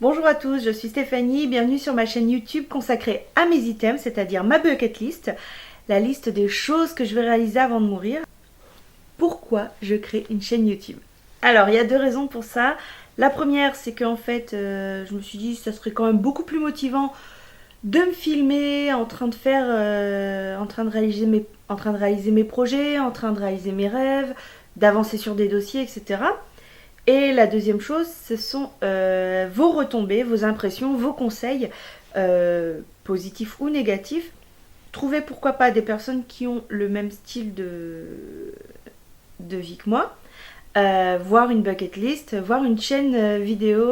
Bonjour à tous, je suis Stéphanie, bienvenue sur ma chaîne YouTube consacrée à mes items, c'est-à-dire ma bucket list, la liste des choses que je vais réaliser avant de mourir. Pourquoi je crée une chaîne YouTube? Alors, il y a deux raisons pour ça. La première, c'est qu'en fait, je me suis dit que ça serait quand même beaucoup plus motivant de me filmer en train de faire, en train de réaliser mes projets, en train de réaliser mes rêves, d'avancer sur des dossiers, etc. Et la deuxième chose, ce sont vos retombées, vos impressions, vos conseils, positifs ou négatifs. Trouvez pourquoi pas des personnes qui ont le même style de vie que moi. Voir une bucket list, voir une chaîne vidéo,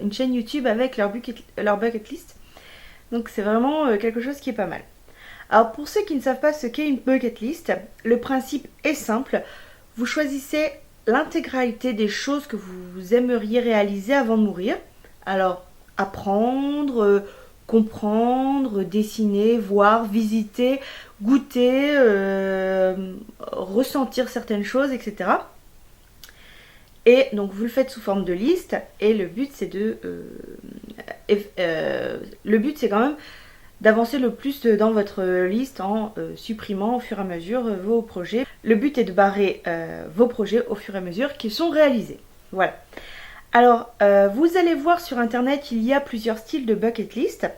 une chaîne YouTube avec leur bucket list. Donc c'est vraiment quelque chose qui est pas mal. Alors pour ceux qui ne savent pas ce qu'est une bucket list, le principe est simple. Vous choisissez l'intégralité des choses que vous aimeriez réaliser avant de mourir. Alors apprendre, comprendre, dessiner, voir, visiter, goûter, ressentir certaines choses, etc. Et donc vous le faites sous forme de liste et le but c'est le but c'est quand même d'avancer le plus dans votre liste en supprimant au fur et à mesure vos projets. Le but est de barrer vos projets au fur et à mesure qu'ils sont réalisés. Voilà. Alors, vous allez voir sur internet, il y a plusieurs styles de bucket list.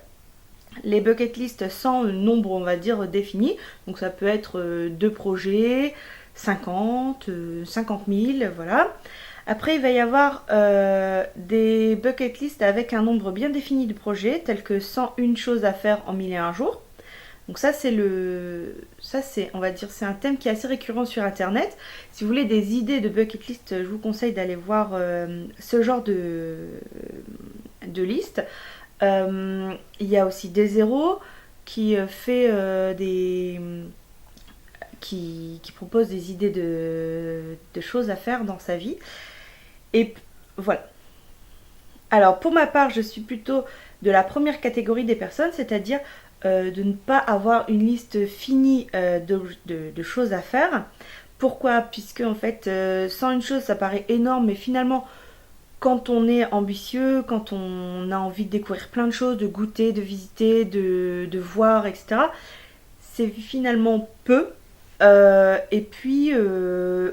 Les bucket list sans nombre, on va dire, défini. Donc ça peut être 2 projets, 50, 50 000, voilà. Après, il va y avoir des bucket list avec un nombre bien défini de projets, tels que 101 choses à faire en 1001 jours. Donc ça c'est on va dire, c'est un thème qui est assez récurrent sur internet. Si vous voulez des idées de bucket list, je vous conseille d'aller voir ce genre de liste. Il y a aussi des zéros qui fait qui propose des idées de choses à faire dans sa vie. Et voilà. Alors pour ma part, je suis plutôt de la première catégorie des personnes, c'est-à-dire de ne pas avoir une liste finie de choses à faire. Pourquoi? Puisque en fait, sans une chose, ça paraît énorme, mais finalement, quand on est ambitieux, quand on a envie de découvrir plein de choses, de goûter, de visiter, de voir, etc., c'est finalement peu. Et puis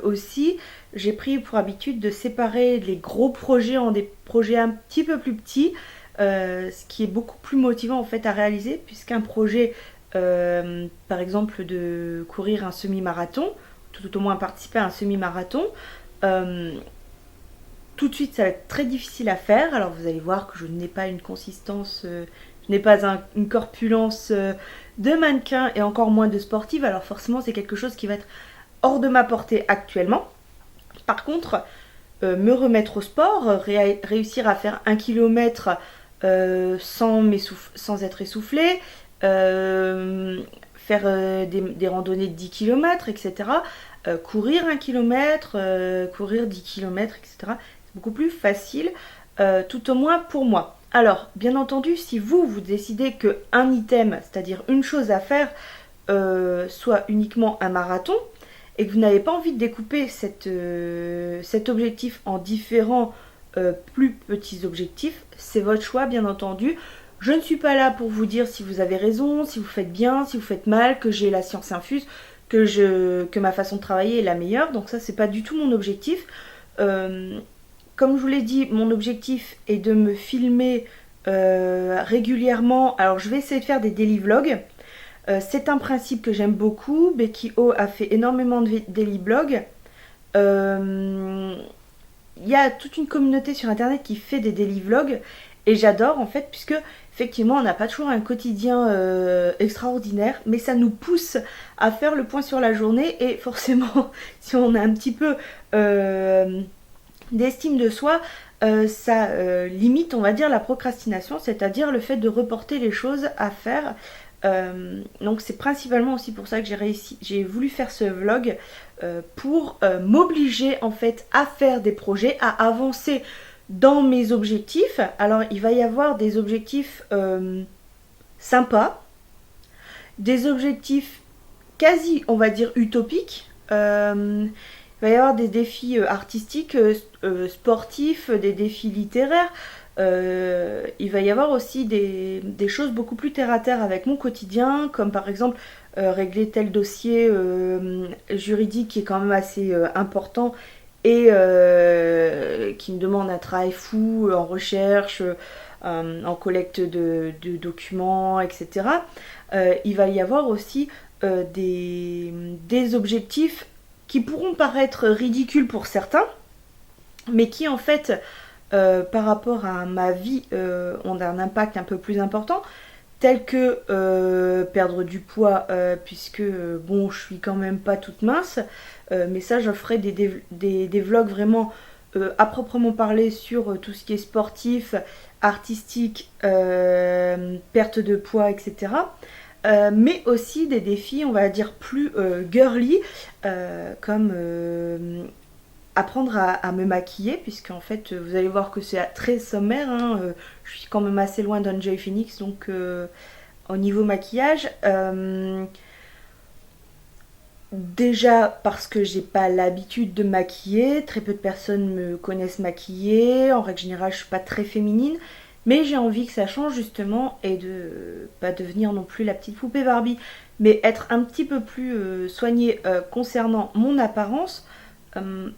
aussi, j'ai pris pour habitude de séparer les gros projets en des projets un petit peu plus petits, ce qui est beaucoup plus motivant en fait à réaliser, puisqu'un projet, par exemple de courir un semi-marathon, tout au moins participer à un semi-marathon, euh, tout de suite ça va être très difficile à faire. Alors vous allez voir que je n'ai pas une consistance, je n'ai pas une corpulence de mannequin et encore moins de sportive, alors forcément c'est quelque chose qui va être hors de ma portée actuellement. Par contre, me remettre au sport, réussir à faire 1 kilomètre sans être essoufflé, faire des randonnées de 10 km, etc. Courir 1 kilomètre, courir 10 km, etc. C'est beaucoup plus facile, tout au moins pour moi. Alors, bien entendu, si vous décidez qu'un item, c'est-à-dire une chose à faire, soit uniquement un marathon, et que vous n'avez pas envie de découper cet objectif en différents plus petits objectifs, c'est votre choix, bien entendu. Je ne suis pas là pour vous dire si vous avez raison, si vous faites bien, si vous faites mal, que j'ai la science infuse, que ma façon de travailler est la meilleure. Donc ça, c'est pas du tout mon objectif. Comme je vous l'ai dit, mon objectif est de me filmer régulièrement. Alors je vais essayer de faire des daily vlogs. C'est un principe que j'aime beaucoup. Becky O a fait énormément de daily vlogs. Il y a toute une communauté sur internet qui fait des daily vlogs et j'adore en fait, puisque effectivement on n'a pas toujours un quotidien extraordinaire, mais ça nous pousse à faire le point sur la journée. Et forcément si on a un petit peu d'estime de soi, ça limite, on va dire, la procrastination, c'est-à-dire le fait de reporter les choses à faire. Donc c'est principalement aussi pour ça que j'ai voulu faire ce vlog, pour m'obliger en fait à faire des projets, à avancer dans mes objectifs. Alors il va y avoir des objectifs sympas, des objectifs quasi, on va dire, utopiques. Il va y avoir des défis artistiques, sportifs, des défis littéraires, Il va y avoir aussi des choses beaucoup plus terre à terre avec mon quotidien, comme par exemple régler tel dossier juridique qui est quand même assez important et qui me demande un travail fou en recherche, en collecte de documents, etc. Il va y avoir aussi des objectifs qui pourront paraître ridicules pour certains, mais qui en fait, par rapport à ma vie, ont un impact un peu plus important, tels que perdre du poids, puisque bon, je suis quand même pas toute mince, mais ça, je ferai des vlogs vraiment à proprement parler sur tout ce qui est sportif, artistique, perte de poids, etc. Mais aussi des défis, on va dire, plus girly, comme apprendre à me maquiller, puisque en fait, vous allez voir que c'est très sommaire, hein, je suis quand même assez loin d'Enjoy Phoenix, donc au niveau maquillage, déjà parce que j'ai pas l'habitude de maquiller, très peu de personnes me connaissent maquiller, en règle générale je suis pas très féminine, mais j'ai envie que ça change justement et de pas devenir non plus la petite poupée Barbie, mais être un petit peu plus soignée concernant mon apparence.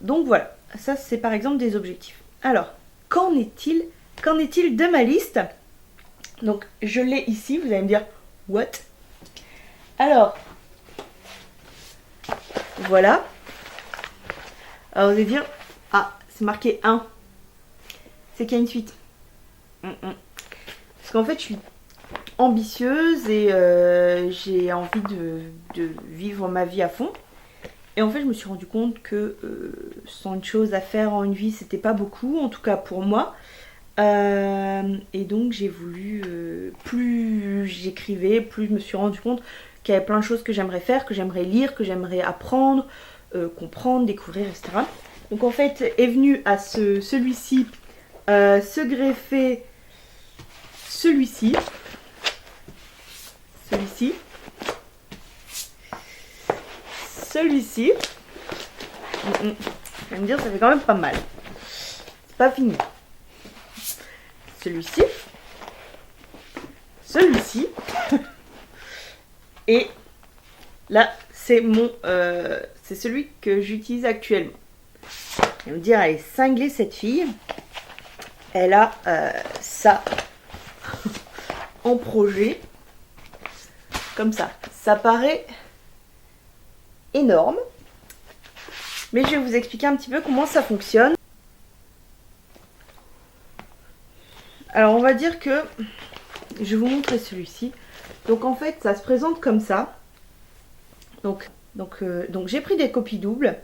Donc voilà, ça c'est par exemple des objectifs. Alors, qu'en est-il de ma liste? Donc je l'ai ici, vous allez me dire what? Alors, voilà. Alors vous allez dire, ah, c'est marqué 1. C'est qu'il y a une suite. Parce qu'en fait, je suis ambitieuse et j'ai envie de vivre ma vie à fond. Et en fait, je me suis rendu compte que 100 choses à faire en une vie, c'était pas beaucoup, en tout cas pour moi. Et donc, j'ai voulu, plus j'écrivais, plus je me suis rendu compte qu'il y avait plein de choses que j'aimerais faire, que j'aimerais lire, que j'aimerais apprendre, comprendre, découvrir, etc. Donc, en fait, est venu à celui-ci se greffer celui-ci, celui-ci. Je vais me dire, ça fait quand même pas mal. C'est pas fini. Celui-ci. Celui-ci. Et là, c'est c'est celui que j'utilise actuellement. Je vais me dire, elle est cinglée cette fille. Elle a ça en projet. Comme ça. Ça paraît énorme. Mais je vais vous expliquer un petit peu comment ça fonctionne. Alors on va dire que je vais vous montrer celui-ci. Donc en fait ça se présente comme ça. Donc j'ai pris des copies doubles.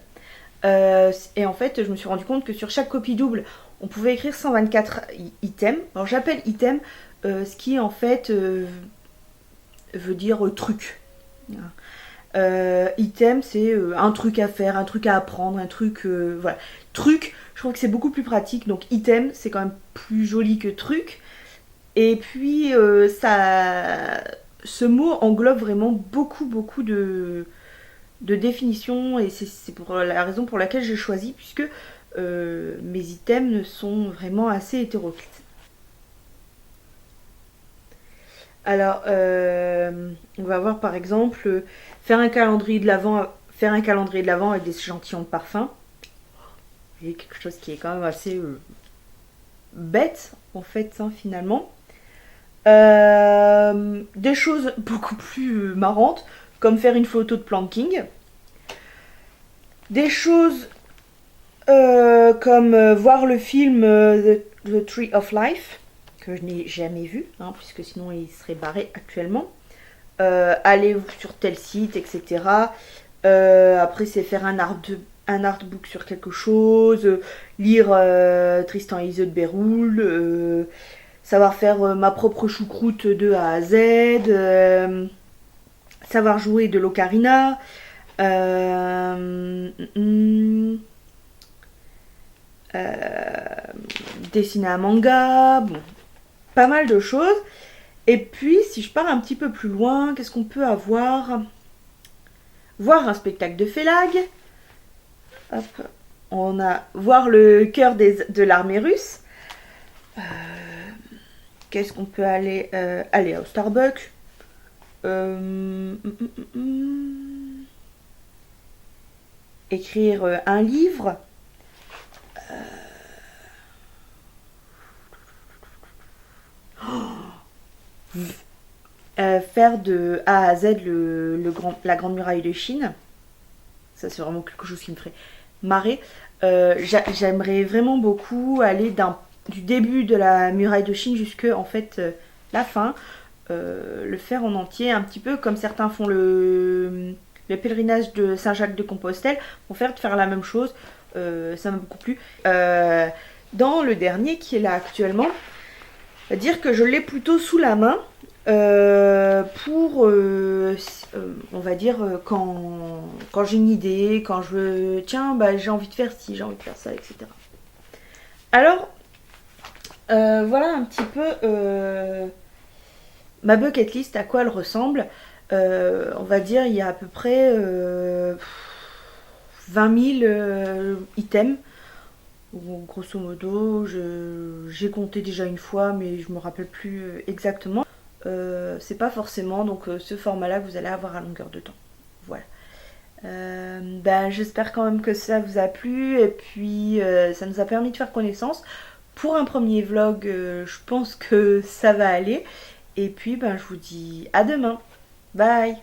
Et en fait je me suis rendu compte que sur chaque copie double on pouvait écrire 124 items. Alors j'appelle item ce qui en fait veut dire truc. Item c'est un truc à faire, un truc à apprendre, un truc voilà. Truc, je trouve que c'est beaucoup plus pratique, donc item c'est quand même plus joli que truc. Et puis ce mot englobe vraiment beaucoup de définitions, et c'est pour la raison pour laquelle j'ai choisi, puisque mes items sont vraiment assez hétéroclites. Alors, on va voir par exemple faire un calendrier de l'Avent avec des échantillons de parfum. C'est quelque chose qui est quand même assez bête en fait, hein, finalement. Des choses beaucoup plus marrantes, comme faire une photo de planking. Des choses comme voir le film The Tree of Life, que je n'ai jamais vu, hein, puisque sinon il serait barré actuellement. Aller sur tel site, etc. Après, c'est faire un artbook sur quelque chose, lire Tristan et Isolde Béroul, savoir faire ma propre choucroute de A à Z, savoir jouer de l'ocarina, dessiner un manga, bon, pas mal de choses. Et puis, si je pars un petit peu plus loin, qu'est-ce qu'on peut avoir? Voir un spectacle de Félag. Hop. On a voir le cœur de l'armée russe. Qu'est-ce qu'on peut aller aller au Starbucks. Hum, hum, hum. Écrire un livre. Faire de A à Z la Grande Muraille de Chine. Ça, c'est vraiment quelque chose qui me ferait marrer. J'aimerais vraiment beaucoup aller du début de la Muraille de Chine jusqu'à en fait la fin. Le faire en entier, un petit peu comme certains font le pèlerinage de Saint-Jacques-de-Compostelle, pour faire la même chose. Ça m'a beaucoup plu. Dans le dernier qui est là actuellement, dire que je l'ai plutôt sous la main pour, on va dire, quand j'ai une idée, quand je veux, tiens, bah, j'ai envie de faire ci, j'ai envie de faire ça, etc. Alors, voilà un petit peu ma bucket list, à quoi elle ressemble. On va dire, il y a à peu près 20 000 items. Grosso modo, j'ai compté déjà une fois, mais je me rappelle plus exactement. C'est pas forcément donc ce format-là que vous allez avoir à longueur de temps. Voilà. Ben, j'espère quand même que ça vous a plu et puis ça nous a permis de faire connaissance. Pour un premier vlog, je pense que ça va aller. Et puis ben, je vous dis à demain. Bye.